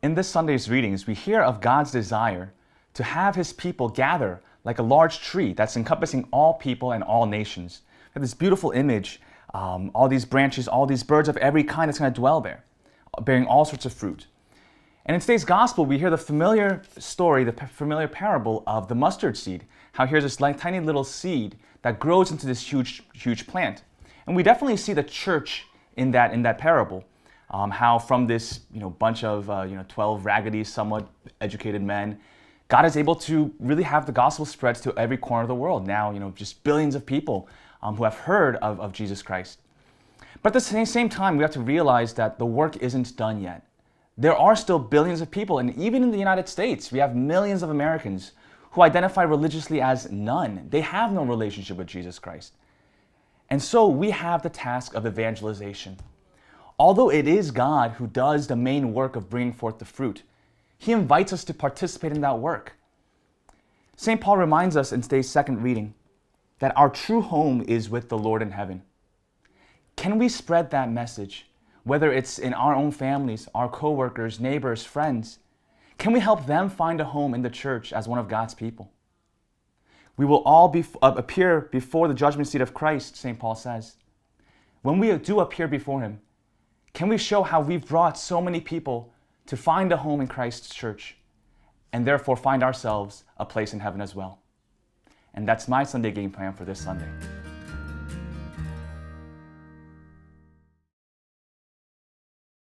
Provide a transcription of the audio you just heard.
In this Sunday's readings, we hear of God's desire to have His people gather like a large tree that's encompassing all people and all nations. We have this beautiful image, all these branches, all these birds of every kind that's going to dwell there, bearing all sorts of fruit. And in today's gospel, we hear the familiar story, the familiar parable of the mustard seed. How here's this tiny little seed that grows into this huge plant. And we definitely see the church in that parable. How from this bunch of 12 raggedy, somewhat educated men, God is able to really have the gospel spread to every corner of the world. Now, just billions of people who have heard of Jesus Christ. But at the same time, we have to realize that the work isn't done yet. There are still billions of people, and even in the United States, we have millions of Americans who identify religiously as none. They have no relationship with Jesus Christ. And so we have the task of evangelization. Although it is God who does the main work of bringing forth the fruit, He invites us to participate in that work. St. Paul reminds us in today's second reading that our true home is with the Lord in heaven. Can we spread that message, whether it's in our own families, our co-workers, neighbors, friends? Can we help them find a home in the church as one of God's people? We will all appear before the judgment seat of Christ, St. Paul says. When we do appear before Him, can we show how we've brought so many people to find a home in Christ's church and therefore find ourselves a place in heaven as well? And that's my Sunday game plan for this Sunday.